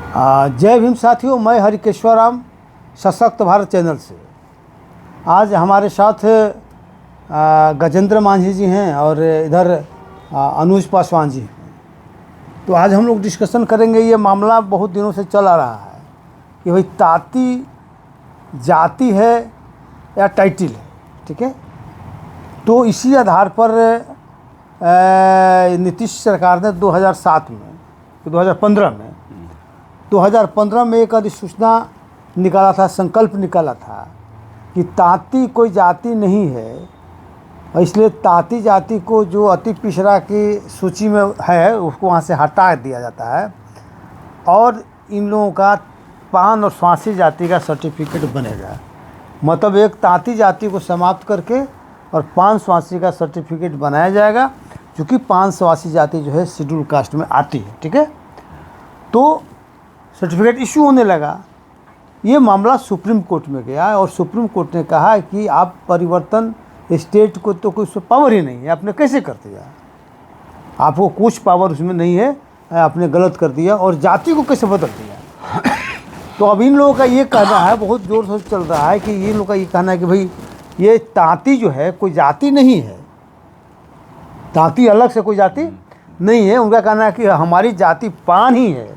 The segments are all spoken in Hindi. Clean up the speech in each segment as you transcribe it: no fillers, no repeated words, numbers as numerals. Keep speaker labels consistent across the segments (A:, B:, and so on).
A: जय भीम साथियों, मैं हरिकेश्वर राम सशक्त भारत चैनल से। आज हमारे साथ गजेंद्र मांझी जी हैं और इधर अनुज पासवान जी हैं। तो आज हम लोग डिस्कशन करेंगे, ये मामला बहुत दिनों से चल आ रहा है कि भाई ताती जाति है या टाइटिल है, ठीक है। तो इसी आधार पर नीतीश सरकार ने 2007 में 2015 में एक अधिसूचना निकाला था, संकल्प निकाला था कि ताती कोई जाति नहीं है, इसलिए ताती जाति को जो अति पिछड़ा की सूची में है उसको वहाँ से हटा दिया जाता है और इन लोगों का पान और स्वासी जाति का सर्टिफिकेट बनेगा। मतलब एक ताती जाति को समाप्त करके और पान स्वासी का सर्टिफिकेट बनाया जाएगा, क्योंकि पान स्वासी जाति जो है शेड्यूल कास्ट में आती है, ठीक है। तो सर्टिफिकेट इशू होने लगा। ये मामला सुप्रीम कोर्ट में गया और सुप्रीम कोर्ट ने कहा कि आप परिवर्तन स्टेट को तो कोई पावर ही नहीं है, आपने कैसे कर दिया, आपको कुछ पावर उसमें नहीं है, आपने गलत कर दिया और जाति को कैसे बदल दिया। तो अब इन लोगों का ये कहना है, बहुत ज़ोर से चल रहा है कि इन लोगों का ये कहना है कि भाई ये ताती जो है कोई जाति नहीं है, ताती अलग से कोई जाति नहीं है। उनका कहना है कि हमारी जाति पान ही है,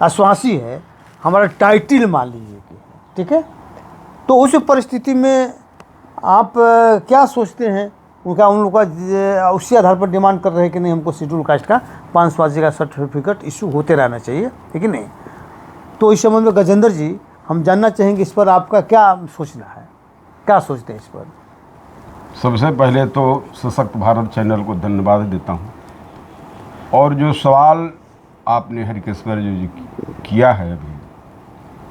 A: आश्वासी है, हमारा टाइटिल मान लीजिए कि, ठीक है। तो उस परिस्थिति में आप क्या सोचते हैं? उन लोग का उसी आधार पर डिमांड कर रहे हैं कि नहीं, हमको शेड्यूल कास्ट का पान स्वासी का सर्टिफिकेट इशू होते रहना चाहिए, ठीक है नहीं। तो इस संबंध में गजेंद्र जी, हम जानना चाहेंगे इस पर आपका क्या सोचना है, क्या सोचते हैं इस पर?
B: सबसे पहले तो सशक्त भारत चैनल को धन्यवाद देता हूँ, और जो सवाल आपने हरिकेश्वर जी किया है अभी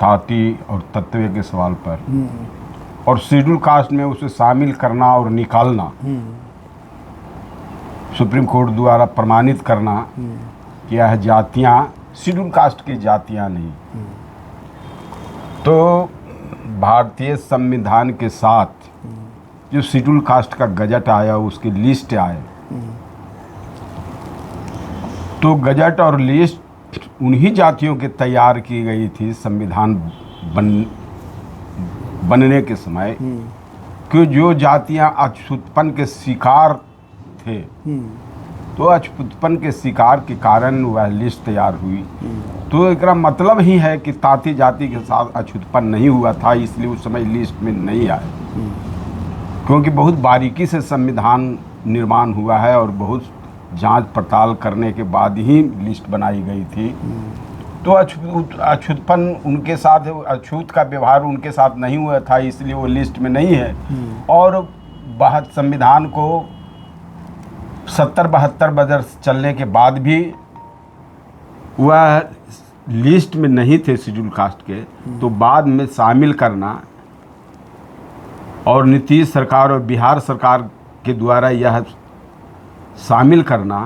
B: ताती और तत्व के सवाल पर, और शेड्यूल कास्ट में उसे शामिल करना और निकालना, सुप्रीम कोर्ट द्वारा प्रमाणित करना कि यह जातियाँ शेड्यूल कास्ट की जातियाँ नहीं, तो भारतीय संविधान के साथ जो शेड्यूल कास्ट का गजट आया, उसकी लिस्ट आए, तो गजट और लिस्ट उन्हीं जातियों के तैयार की गई थी संविधान बनने के समय, कि जो जातियां अछूतपन के शिकार थे, तो अछूतपन के शिकार के कारण वह लिस्ट तैयार हुई। तो इसका मतलब ही है कि ताती जाति के साथ अछूतपन नहीं हुआ था, इसलिए उस समय लिस्ट में नहीं आए, क्योंकि बहुत बारीकी से संविधान निर्माण हुआ है और बहुत जांच पड़ताल करने के बाद ही लिस्ट बनाई गई थी। तो अछूतपन उनके साथ, अछूत का व्यवहार उनके साथ नहीं हुआ था, इसलिए वो लिस्ट में नहीं है। और संविधान को 70-72 वर्ष चलने के बाद भी वह लिस्ट में नहीं थे शेड्यूल कास्ट के, तो बाद में शामिल करना और नीतीश सरकार और बिहार सरकार के द्वारा यह शामिल करना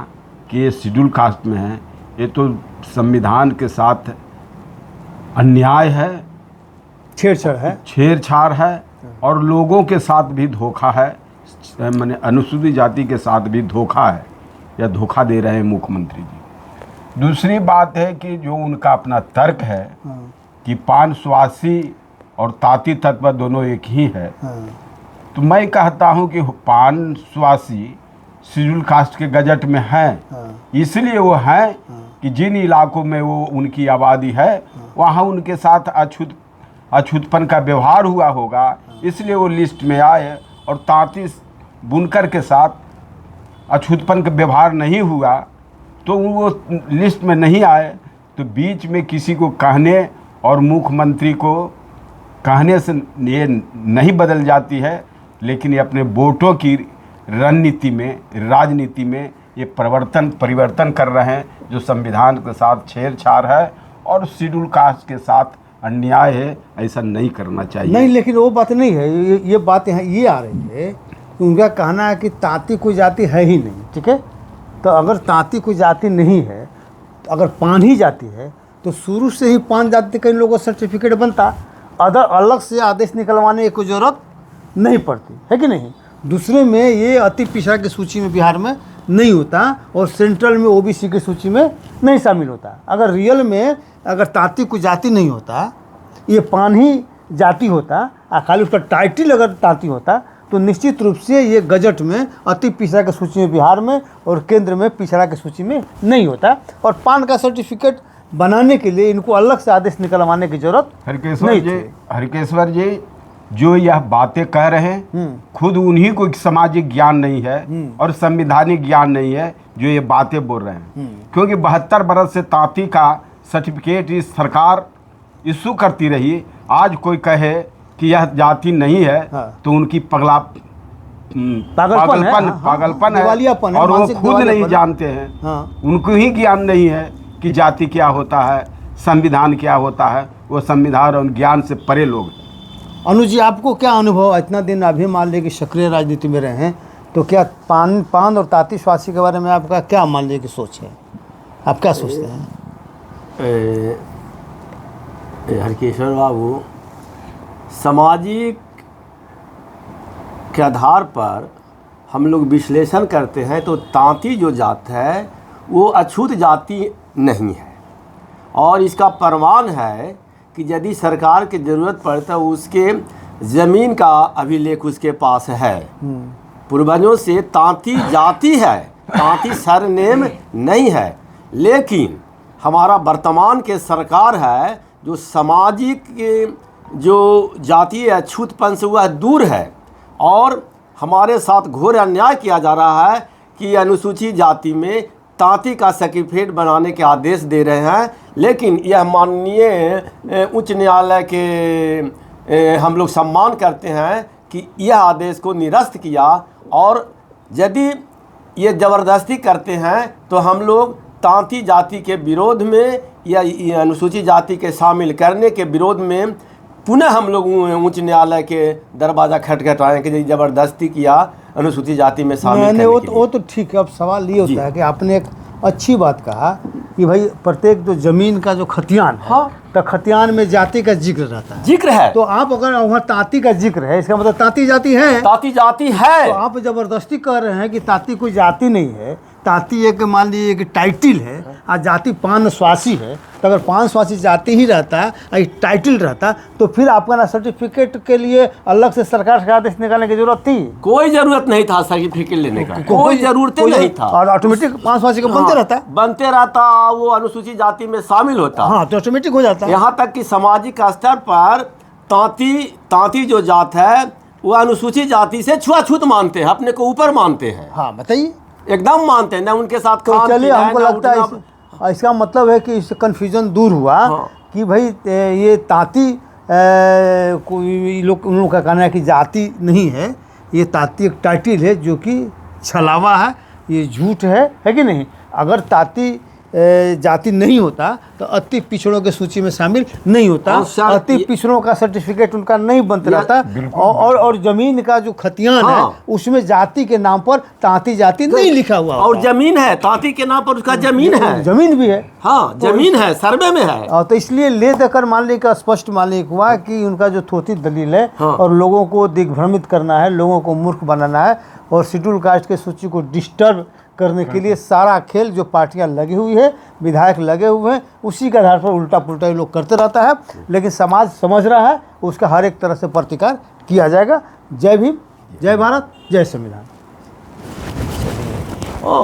B: कि ये शेड्यूल कास्ट में है, ये तो संविधान के साथ अन्याय है, छेड़छाड़ है और लोगों के साथ भी धोखा है, माने अनुसूचित जाति के साथ भी धोखा है, या धोखा दे रहे हैं मुख्यमंत्री जी। दूसरी बात है कि जो उनका अपना तर्क है कि पान स्वासी और ताती तत्व दोनों एक ही है, तो मैं कहता हूं कि पान स्वासी शेड्यूल कास्ट के गजट में है, इसलिए वो हैं कि जिन इलाकों में वो उनकी आबादी है वहाँ उनके साथ अछूतपन का व्यवहार हुआ होगा, इसलिए वो लिस्ट में आए। और ताती बुनकर के साथ अछूतपन का व्यवहार नहीं हुआ तो वो लिस्ट में नहीं आए। तो बीच में किसी को कहने और मुख्यमंत्री को कहने से ये नहीं बदल जाती है, लेकिन ये अपने वोटों की रणनीति में, राजनीति में ये परिवर्तन कर रहे हैं, जो संविधान के साथ छेड़छाड़ है और शेड्यूल कास्ट के साथ अन्याय है। ऐसा नहीं करना चाहिए।
A: नहीं, लेकिन वो बात नहीं है, ये बात यहाँ ये आ रही है कि उनका कहना है कि ताती कोई जाति है ही नहीं, ठीक है। तो अगर ताती कोई जाति नहीं है, तो अगर पान ही जाति है, तो शुरू से ही पान जाति का इन लोगों को सर्टिफिकेट बनता, अलग से आदेश निकलवाने की जरूरत नहीं पड़ती है कि नहीं। दूसरे में ये अति पिछड़ा की सूची में बिहार में नहीं होता और सेंट्रल में ओबीसी की सूची में नहीं शामिल होता। अगर रियल में अगर तांती कोई जाति नहीं होता, ये पान ही जाति होता, खाली उसका टाइटल अगर तांती होता, तो निश्चित रूप से ये गजट में अति पिछड़ा की सूची में बिहार में और केंद्र में पिछड़ा की सूची में नहीं होता। और पान का सर्टिफिकेट बनाने के लिए इनको अलग से आदेश निकलवाने की जरूरत नहीं थी।
B: हरकेश्वर जी जो यह बातें कह रहे हैं, खुद उन्हीं को सामाजिक ज्ञान नहीं है और संवैधानिक ज्ञान नहीं है जो ये बातें बोल रहे हैं। क्योंकि 72 बरस से तांती का सर्टिफिकेट इस सरकार इशू करती रही। आज कोई कहे कि यह जाति नहीं है, तो उनकी पागलपन है और वो खुद नहीं जानते हैं। उनको ही ज्ञान नहीं है कि जाति क्या होता है, संविधान क्या होता है। वो संविधान और ज्ञान से परे लोग।
A: अनुज जी, आपको क्या अनुभव, इतना दिन अभी मान लीजिए कि सक्रिय राजनीति में रहे हैं, तो क्या पान और तांती स्वास्थ्य के बारे में आपका क्या मान लीजिए कि सोच है, आप क्या सोचते हैं?
C: हरकेश्वर बाबू, सामाजिक के आधार पर हम लोग विश्लेषण करते हैं तो तांती जो जात है वो अछूत जाति नहीं है। और इसका प्रमाण है कि यदि सरकार की ज़रूरत पड़े तो उसके ज़मीन का अभिलेख उसके पास है। पूर्वजों से तांती जाति है, तांती सरनेम नहीं है। लेकिन हमारा वर्तमान के सरकार है जो सामाजिक जो जातीय अछूतपन से वह दूर है और हमारे साथ घोर अन्याय किया जा रहा है कि अनुसूचित जाति में तांती का सर्टिफिकेट बनाने के आदेश दे रहे हैं। लेकिन यह माननीय उच्च न्यायालय के हम लोग सम्मान करते हैं कि यह आदेश को निरस्त किया। और यदि ये ज़बरदस्ती करते हैं तो हम लोग तांती जाति के विरोध में या अनुसूचित जाति के शामिल करने के विरोध में पुनः हम लोग उच्च न्यायालय के दरवाज़ा खटखटाएं कि ज़बरदस्ती किया अनुसूचित जाति में शामिल करने के लिए।
A: वो तो ठीक है। अब सवाल ये होता है कि आपने एक अच्छी बात कहा कि भाई प्रत्येक जो जमीन का जो खतियान है,
C: हाँ,
A: तो खतियान में जाति का जिक्र रहता है,
C: जिक्र है।
A: तो आप अगर वहाँ तांती का जिक्र है, इसका मतलब तांती जाति है,
C: तांती जाति है।
A: तो आप जबरदस्ती कर रहे हैं कि तांती कोई जाति नहीं है। तांती एक मान लीजिए कि टाइटल है और जाति पान स्वासी है। तो अगर पान स्वासी जाति ही रहता है, टाइटल रहता, तो फिर आपका ना सर्टिफिकेट के लिए अलग से सरकार से आदेश निकालने की जरूरत थी?
C: कोई जरूरत नहीं था सर्टिफिकेट लेने का, कोई जरूरत नहीं था।
A: और ऑटोमेटिक पान स्वासी का बनते रहता,
C: बनते रहता, वो अनुसूचित जाति में शामिल होता।
A: हाँ, तो ऑटोमेटिक हो जाता।
C: यहाँ तक कि सामाजिक स्तर पर तांती जो जात है वो अनुसूचित जाति से छुआछूत मानते हैं, अपने को ऊपर मानते हैं।
A: हाँ, बताइए।
C: एकदम मानते हैं ना, उनके साथ
A: तो चलिए, हमको लगता है इसका मतलब है कि इससे कन्फ्यूजन दूर हुआ। हाँ। कि भाई ये तांती कोई उन लोग का कहना है कि जाति नहीं है, ये तांती एक टाइटल है जो कि छलावा है, ये झूठ है कि नहीं? अगर तांती जाति नहीं होता तो अति पिछड़ों के सूची में शामिल नहीं होता, अति पिछड़ों का सर्टिफिकेट उनका नहीं बनता रहता। और जमीन का जो खतियान है उसमें जाति के नाम पर तांती जाति नहीं लिखा हुआ,
C: और जमीन है तांती के नाम पर, उसका जमीन है,
A: जमीन भी है।
C: हाँ, जमीन है, सर्वे में है।
A: तो इसलिए ले देकर मान ली का स्पष्ट मालिक हुआ कि उनका जो थोथी दलील है और लोगों को दिग्भ्रमित करना है, लोगों को मूर्ख बनाना है और शेड्यूल कास्ट के सूची को डिस्टर्ब करने के लिए सारा खेल जो पार्टियां लगी हुई है, विधायक लगे हुए हैं, उसी के आधार पर उल्टा पुल्टा लोग करते रहता है। लेकिन समाज समझ रहा है, उसका हर एक तरह से प्रतिकार किया जाएगा। जय भीम, जय भारत, जय संविधान।